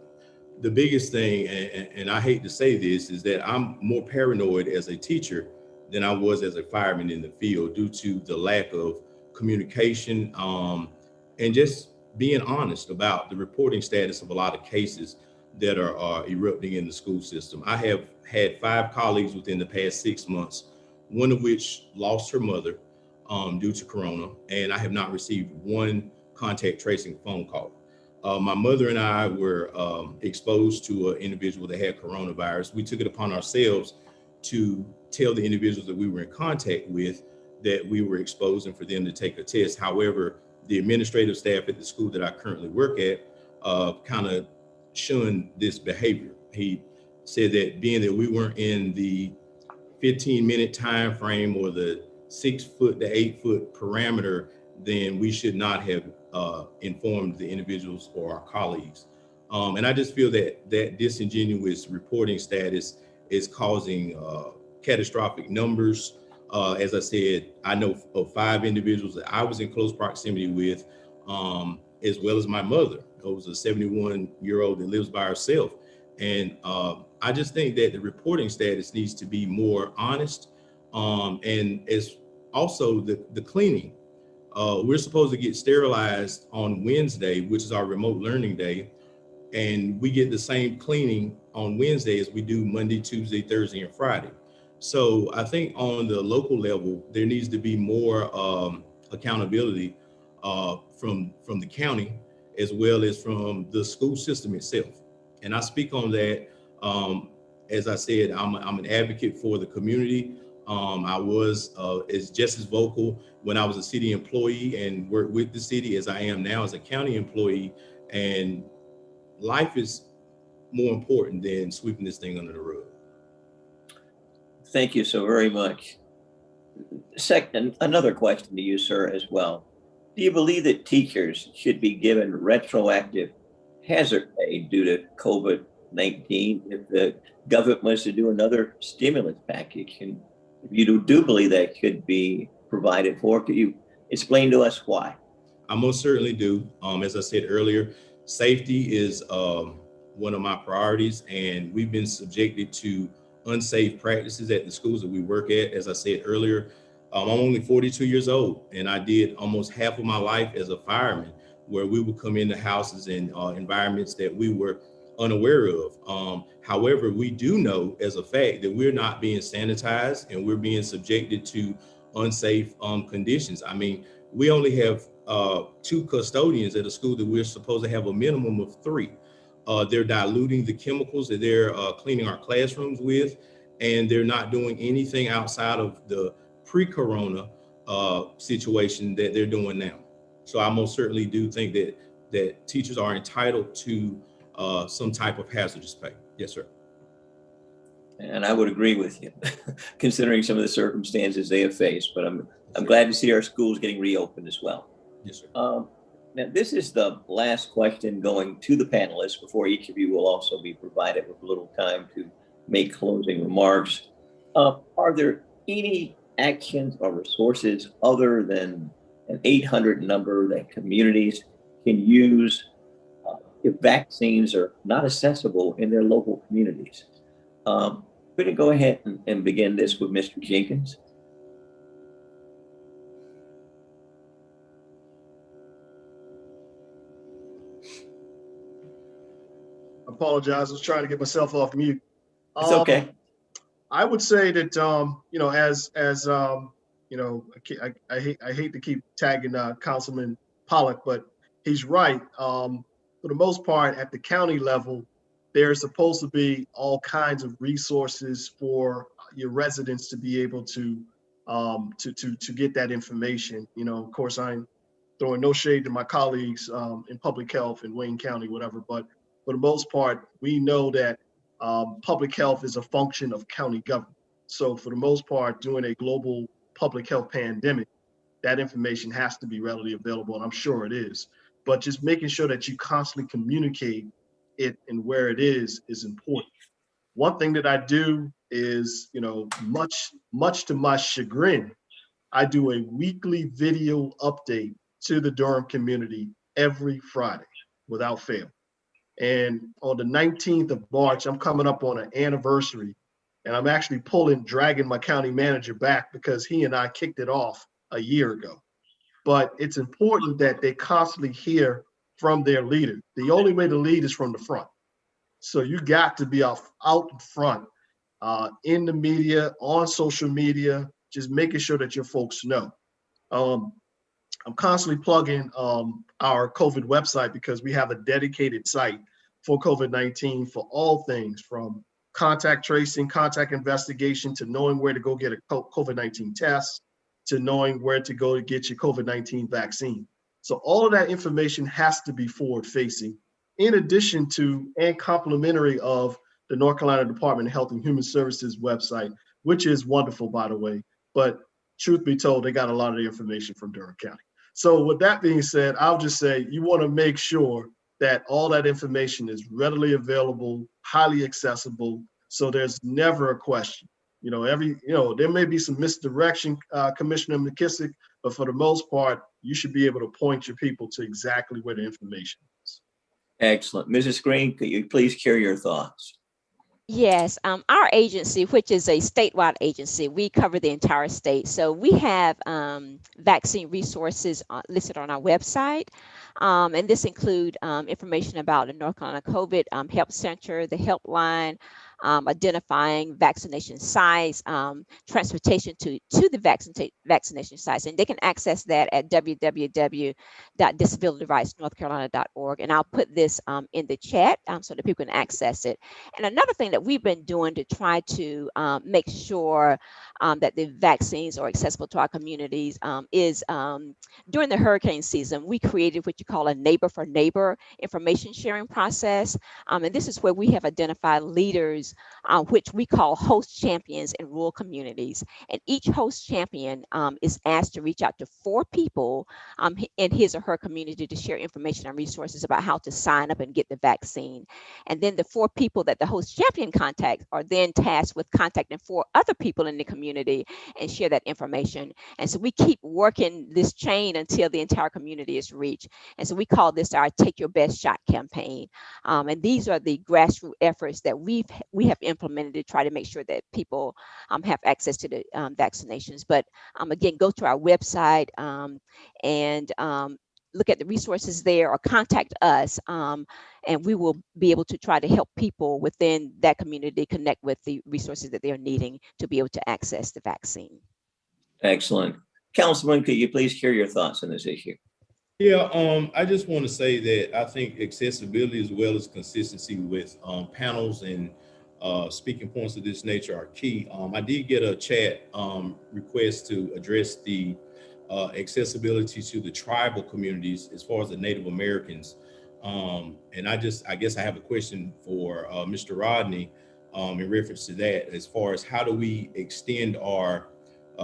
the biggest thing, and I hate to say this, is that I'm more paranoid as a teacher than I was as a fireman in the field due to the lack of communication, and just being honest about the reporting status of a lot of cases that are erupting in the school system. I have had 5 colleagues within the past 6 months, one of which lost her mother due to corona, and I have not received one contact tracing phone call. My mother and I were exposed to an individual that had coronavirus. We took it upon ourselves to tell the individuals that we were in contact with that we were exposed and for them to take a test. However, the administrative staff at the school that I currently work at kind of shunned this behavior. He said that being that we weren't in the 15-minute time frame or the 6 foot to 8 foot parameter, then we should not have informed the individuals or our colleagues. And I just feel that that disingenuous reporting status is causing catastrophic numbers. As I said, I know of 5 individuals that I was in close proximity with, as well as my mother, who was a 71-year-old that lives by herself. And I just think that the reporting status needs to be more honest. And as also the cleaning. We're supposed to get sterilized on Wednesday, which is our remote learning day. And we get the same cleaning on Wednesday as we do Monday, Tuesday, Thursday, and Friday. So I think on the local level, there needs to be more accountability from the county as well as from the school system itself. And I speak on that. As I said, I'm an advocate for the community. I was just as vocal when I was a city employee and worked with the city as I am now as a county employee. And life is more important than sweeping this thing under the rug. Thank you so very much. Second, another question to you, sir, as well. Do you believe that teachers should be given retroactive hazard pay due to COVID-19 if the government was to do another stimulus package? And if you do believe that should be provided for, could you explain to us why? I most certainly do. As I said earlier, safety is one of my priorities, and we've been subjected to unsafe practices at the schools that we work at. As I said earlier, I'm only 42 years old, and I did almost half of my life as a fireman, where we would come into houses and environments that we were unaware of. However, we do know as a fact that we're not being sanitized and we're being subjected to unsafe conditions. I mean, we only have 2 custodians at a school that we're supposed to have a minimum of 3. They're diluting the chemicals that they're cleaning our classrooms with, and they're not doing anything outside of the pre-corona situation that they're doing now. So I most certainly do think that teachers are entitled to some type of hazardous pay. Yes, sir. And I would agree with you, considering some of the circumstances they have faced. But I'm glad to see our schools getting reopened as well. Yes, sir. Now, this is the last question going to the panelists before each of you will also be provided with a little time to make closing remarks. Are there any actions or resources other than an 800 number that communities can use if vaccines are not accessible in their local communities? We're going to go ahead and begin this with Mr. Jenkins. I apologize. I was trying to get myself off mute. It's okay. I would say that I hate to keep tagging Councilman Pollock, but he's right. For the most part, at the county level, there's supposed to be all kinds of resources for your residents to be able to get that information. Of course, I'm throwing no shade to my colleagues in public health in Wayne County, whatever, but for the most part, we know that public health is a function of county government. So for the most part, during a global public health pandemic, that information has to be readily available, and I'm sure it is. But just making sure that you constantly communicate it and where it is important. One thing that I do is, much to my chagrin, I do a weekly video update to the Durham community every Friday without fail. And on the 19th of March, I'm coming up on an anniversary, and I'm actually dragging my county manager back because he and I kicked it off a year ago. But it's important that they constantly hear from their leader. The only way to lead is from the front. So you got to be out in front, in the media, on social media, just making sure that your folks know. I'm constantly plugging our COVID website because we have a dedicated site for COVID-19 for all things from contact tracing, contact investigation, to knowing where to go get a COVID-19 test, to knowing where to go to get your COVID-19 vaccine. So all of that information has to be forward facing, in addition to and complementary of the North Carolina Department of Health and Human Services website, which is wonderful, by the way. But truth be told, they got a lot of the information from Durham County. So with that being said, I'll just say you want to make sure that all that information is readily available, highly accessible, so there's never a question. There may be some misdirection, Commissioner McKissick, but for the most part, you should be able to point your people to exactly where the information is. Excellent. Mrs. Green, could you please share your thoughts? Yes, our agency, which is a statewide agency, we cover the entire state. So we have vaccine resources listed on our website. And this include information about the North Carolina COVID Help Center, the helpline, identifying vaccination sites, transportation to the vaccination sites. And they can access that at www.disabilityrightsnorthcarolina.org. And I'll put this in the chat so that people can access it. And another thing that we've been doing to try to make sure that the vaccines are accessible to our communities is during the hurricane season, we created what you call a neighbor for neighbor information sharing process. And this is where we have identified leaders, which we call host champions in rural communities. And each host champion is asked to reach out to 4 people in his or her community to share information and resources about how to sign up and get the vaccine. And then the 4 people that the host champion contacts are then tasked with contacting 4 other people in the community and share that information. And so we keep working this chain until the entire community is reached. And so we call this our Take Your Best Shot campaign. And these are the grassroots efforts that we have implemented to try to make sure that people have access to the vaccinations. But again, go to our website and look at the resources there, or contact us, and we will be able to try to help people within that community connect with the resources that they're needing to be able to access the vaccine. Excellent. Councilman, could you please share your thoughts on this issue? Yeah, I just want to say that I think accessibility as well as consistency with panels and speaking points of this nature are key. I did get a chat request to address the accessibility to the tribal communities as far as the Native Americans. And I guess I have a question for Mr. Rodney in reference to that, as far as how do we extend our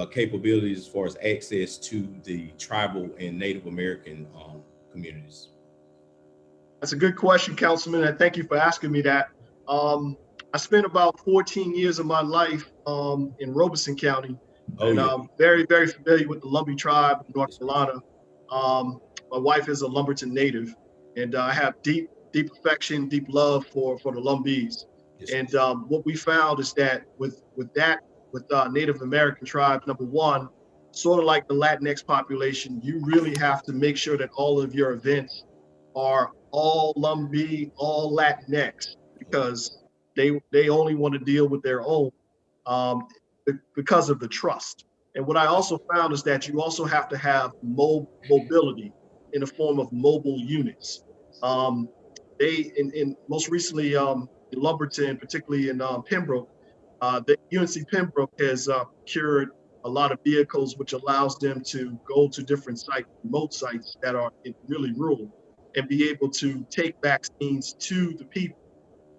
capabilities as far as access to the tribal and Native American communities? That's a good question, Councilman, and thank you for asking me that. I spent about 14 years of my life in Robeson County, and I'm very, very familiar with the Lumbee tribe of North Carolina. My wife is a Lumberton native, and I have deep affection, deep love for the Lumbees. Yes. And what we found is that with Native American tribes, number one, sort of like the Latinx population, you really have to make sure that all of your events are all Lumbee, all Latinx, because they only want to deal with their own because of the trust. And what I also found is that you also have to have mobility in the form of mobile units. Most recently in Lumberton, particularly in Pembroke, the UNC Pembroke has procured a lot of vehicles, which allows them to go to different sites, remote sites that are really rural, and be able to take vaccines to the people.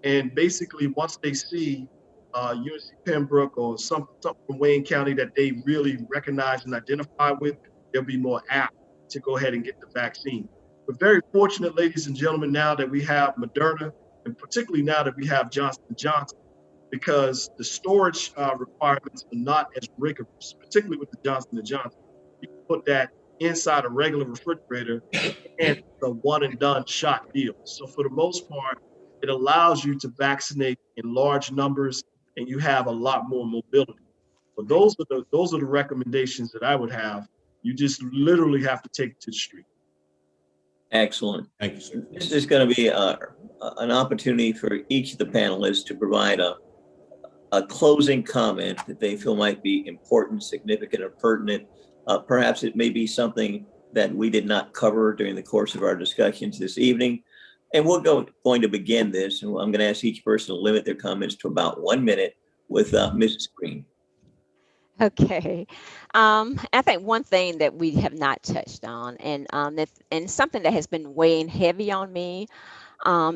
And basically, once they see UNC Pembroke or something from Wayne County that they really recognize and identify with, they'll be more apt to go ahead and get the vaccine. We're very fortunate, ladies and gentlemen, now that we have Moderna, and particularly now that we have Johnson & Johnson, because the storage requirements are not as rigorous, particularly with the Johnson & Johnson. You can put that inside a regular refrigerator, and the one and done shot deal. So for the most part, it allows you to vaccinate in large numbers, and you have a lot more mobility. But those are the recommendations that I would have. You just literally have to take it to the street. Excellent. Thank you, sir. This is going to be an opportunity for each of the panelists to provide a closing comment that they feel might be important, significant, or pertinent. Perhaps it may be something that we did not cover during the course of our discussions this evening. And we're going to begin this, and I'm going to ask each person to limit their comments to about 1 minute with Mrs. Green. Okay. I think one thing that we have not touched on, and something that has been weighing heavy on me,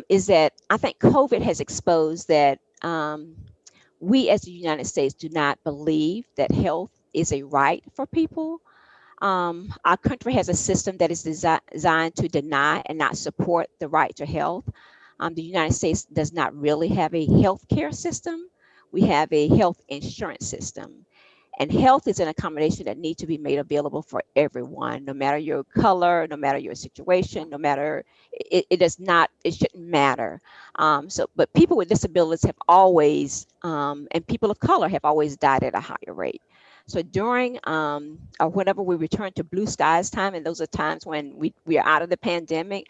is that I think COVID has exposed that we as the United States do not believe that health is a right for people. Our country has a system that is designed to deny and not support the right to health. The United States does not really have a health care system. We have a health insurance system. And health is an accommodation that needs to be made available for everyone, no matter your color, no matter your situation, no matter, it shouldn't matter. But people with disabilities have always, and people of color have always died at a higher rate. So during or whenever we return to blue skies time, and those are times when we are out of the pandemic,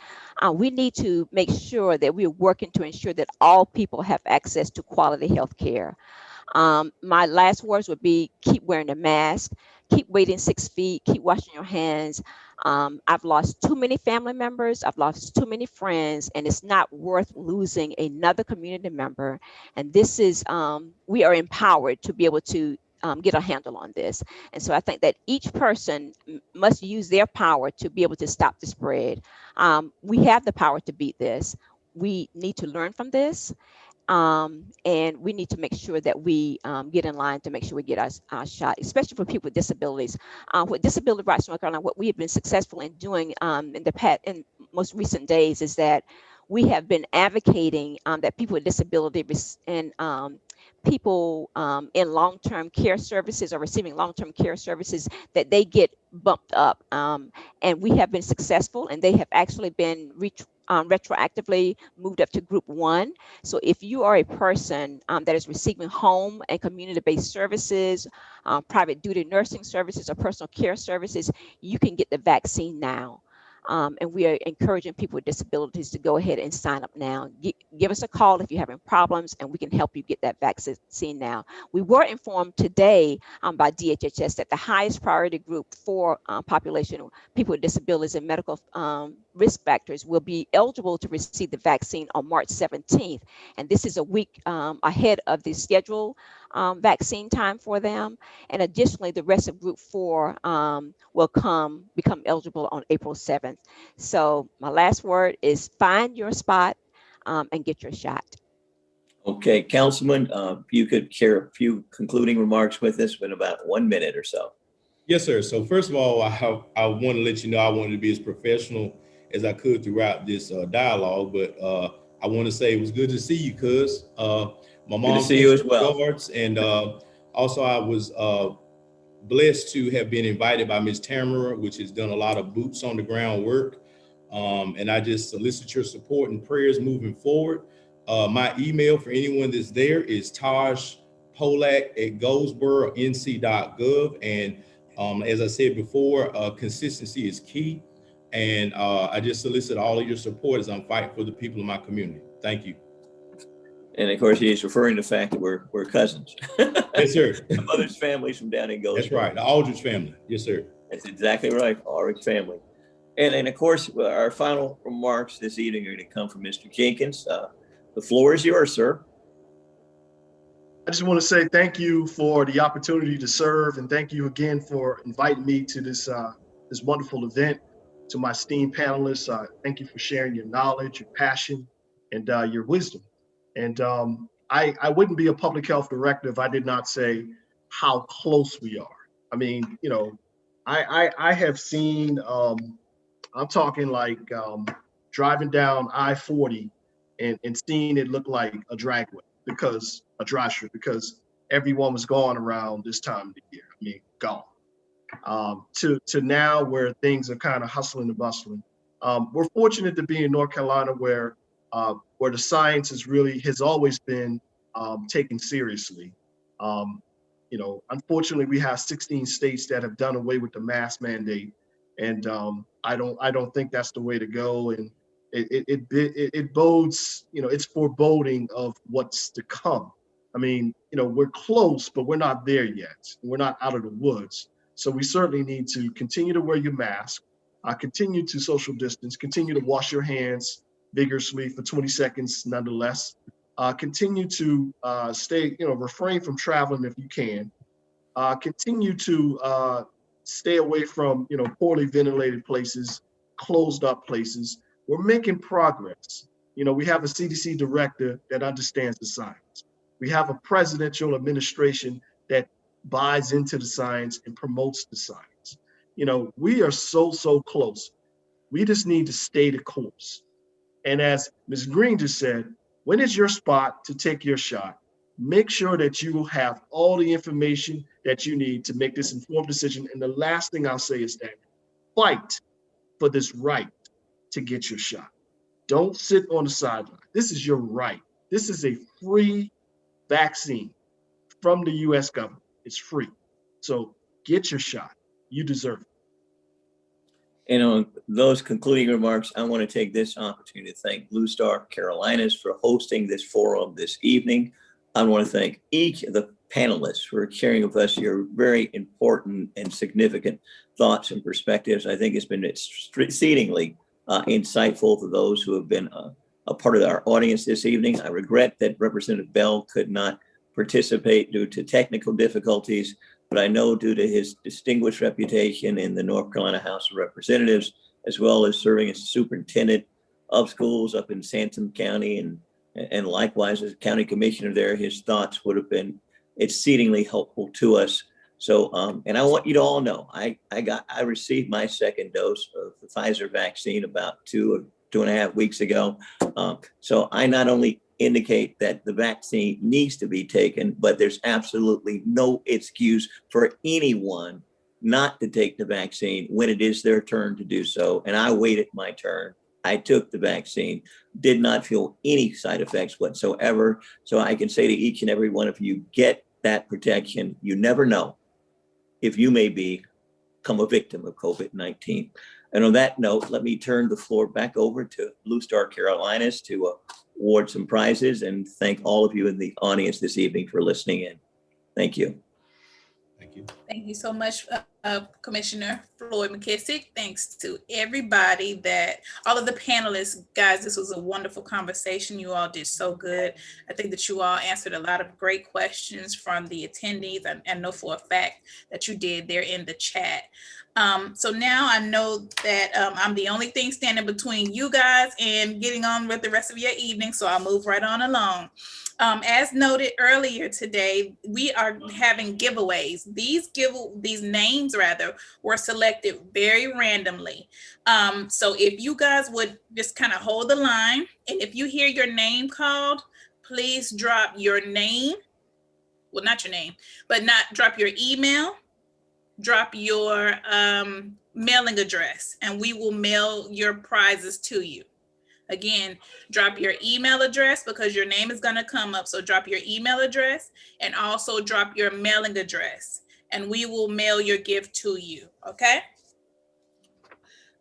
we need to make sure that we're working to ensure that all people have access to quality health care. My last words would be keep wearing a mask, keep waiting 6 feet, keep washing your hands. I've lost too many family members, I've lost too many friends, and it's not worth losing another community member. And this is, we are empowered to be able to get a handle on this. And so I think that each person must use their power to be able to stop the spread. We have the power to beat this. We need to learn from this. And we need to make sure that we get in line to make sure we get our shot, especially for people with disabilities. With Disability Rights in North Carolina, what we have been successful in doing in most recent days is that we have been advocating that people with disabilities and people in long-term care services or receiving long-term care services, that they get bumped up. And we have been successful, and they have actually been retroactively moved up to group 1. So if you are a person that is receiving home and community-based services, private duty nursing services, or personal care services, you can get the vaccine now. And we are encouraging people with disabilities to go ahead and sign up now. Give us a call if you're having problems, and we can help you get that vaccine now. We were informed today by DHHS that the highest priority group for population, people with disabilities and medical risk factors, will be eligible to receive the vaccine on March 17th. And this is a week ahead of the scheduled vaccine time for them. And additionally, the rest of group 4 will become eligible on April 7th. So my last word is find your spot and get your shot. Okay, Councilman, if you could share a few concluding remarks with us in about 1 minute or so. Yes, sir. So first of all, I want to let you know I wanted to be as professional as I could throughout this dialogue, but I want to say it was good to see you, cuz. My mom, good to see you as well. And also I was blessed to have been invited by Ms. Tamara, which has done a lot of boots on the ground work. And I just solicit your support and prayers moving forward. My email for anyone that's there is tajpolak@goldsboronc.gov. And as I said before, consistency is key. And I just solicit all of your support as I'm fighting for the people in my community. Thank you. And of course, he's referring to the fact that we're cousins. Yes, sir. My mother's family's from down in Goldsboro. That's right, the Aldridge family. Yes, sir. That's exactly right, Ulrich family. And of course, our final remarks this evening are going to come from Mr. Jenkins. The floor is yours, sir. I just want to say thank you for the opportunity to serve, and thank you again for inviting me to this wonderful event. To my esteemed panelists, thank you for sharing your knowledge, your passion, and your wisdom. And I wouldn't be a public health director if I did not say how close we are. I mean, you know, I have seen, I'm talking like driving down I-40 and seeing it look like a dragway, because everyone was gone around this time of the year. I mean, gone. to now where things are kind of hustling and bustling. We're fortunate to be in North Carolina where the science has always been taken seriously. Unfortunately, we have 16 states that have done away with the mask mandate, and I don't think that's the way to go. And it bodes, it's foreboding of what's to come. I mean, we're close, but we're not there yet. We're not out of the woods. So we certainly need to continue to wear your mask, continue to social distance, continue to wash your hands vigorously for 20 seconds nonetheless. Continue to refrain from traveling if you can. Continue to stay away from, poorly ventilated places, closed up places. We're making progress. We have a CDC director that understands the science. We have a presidential administration that buys into the science and promotes the science. We are so close. We just need to stay the course. And as Ms. Green just said, when is your spot to take your shot? Make sure that you have all the information that you need to make this informed decision. And the last thing I'll say is that fight for this right to get your shot. Don't sit on the sideline. This is your right. This is a free vaccine from the US government. It's free. So get your shot. You deserve it. And on those concluding remarks, I want to take this opportunity to thank Blue Star Carolinas for hosting this forum this evening. I want to thank each of the panelists for sharing with us your very important and significant thoughts and perspectives. I think it's been exceedingly insightful to those who have been a part of our audience this evening. I regret that Representative Bell could not participate due to technical difficulties, but I know due to his distinguished reputation in the North Carolina House of Representatives, as well as serving as superintendent of schools up in Sansom County and likewise as county commissioner there, his thoughts would have been exceedingly helpful to us. So, and I want you to all know, I received my second dose of the Pfizer vaccine about 2.5 weeks ago. So I not only indicate that the vaccine needs to be taken, but there's absolutely no excuse for anyone not to take the vaccine when it is their turn to do so. And I waited my turn. I took the vaccine, did not feel any side effects whatsoever. So I can say to each and every one of you, get that protection. You never know if you may become a victim of COVID-19. And on that note, let me turn the floor back over to Blue Star Carolinas to award some prizes and thank all of you in the audience this evening for listening in. Thank you. Thank you. Thank you so much, Commissioner Floyd McKissick. Thanks to everybody, all of the panelists. Guys, this was a wonderful conversation. You all did so good. I think that you all answered a lot of great questions from the attendees. I know for a fact that you did there in the chat. So now I know that I'm the only thing standing between you guys and getting on with the rest of your evening. So I'll move right on along. As noted earlier today, we are having giveaways. These names were selected very randomly. So if you guys would just kind of hold the line, and if you hear your name called, please drop your name. Well, not your name, but drop your email, drop your mailing address, and we will mail your prizes to you. Again, drop your email address because your name is going to come up. So drop your email address and also drop your mailing address, and we will mail your gift to you. Okay.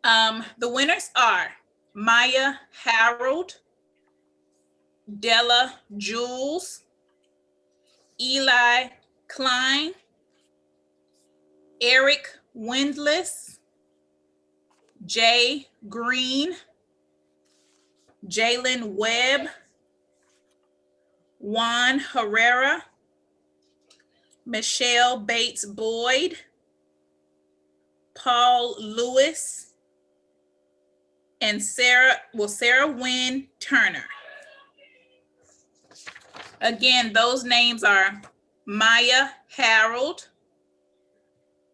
The winners are Maya Harold, Della Jules, Eli Klein, Eric Windless, Jay Green, Jalen Webb, Juan Herrera, Michelle Bates Boyd, Paul Lewis, and Sarah Wynn Turner. Again, those names are Maya Harold,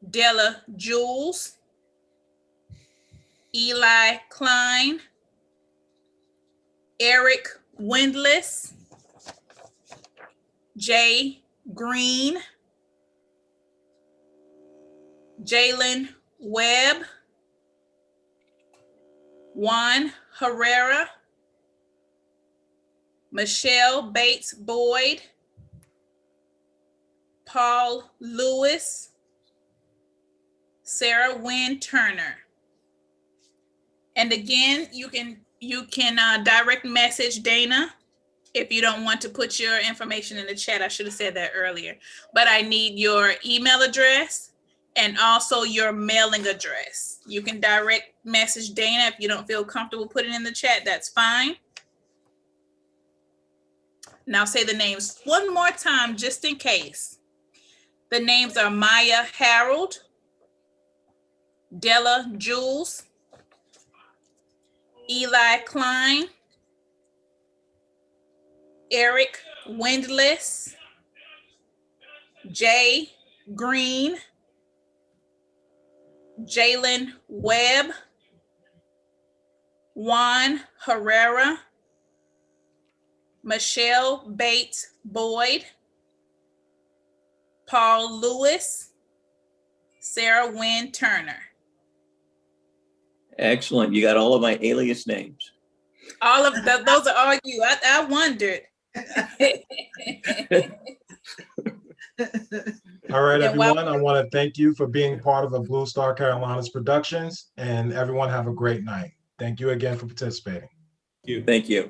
Della Jules, Eli Klein, Eric Windless, Jay Green, Jalen Webb, Juan Herrera, Michelle Bates Boyd, Paul Lewis, Sarah Wynn Turner. And again, you can direct message Dana if you don't want to put your information in the chat. I should have said that earlier, but I need your email address and also your mailing address. You can direct message Dana if you don't feel comfortable putting in the chat, that's fine. Now say the names one more time, just in case. The names are Maya Harold, Della Jules, Eli Klein, Eric Windless, Jay Green, Jalen Webb, Juan Herrera, Michelle Bates Boyd, Paul Lewis, Sarah Wynn Turner. Excellent. You got all of my alias names. All of those are all you. I wondered. All right, Yeah, everyone. I want to thank you for being part of the Blue Star Carolinas Productions, and everyone have a great night. Thank you again for participating. Thank you.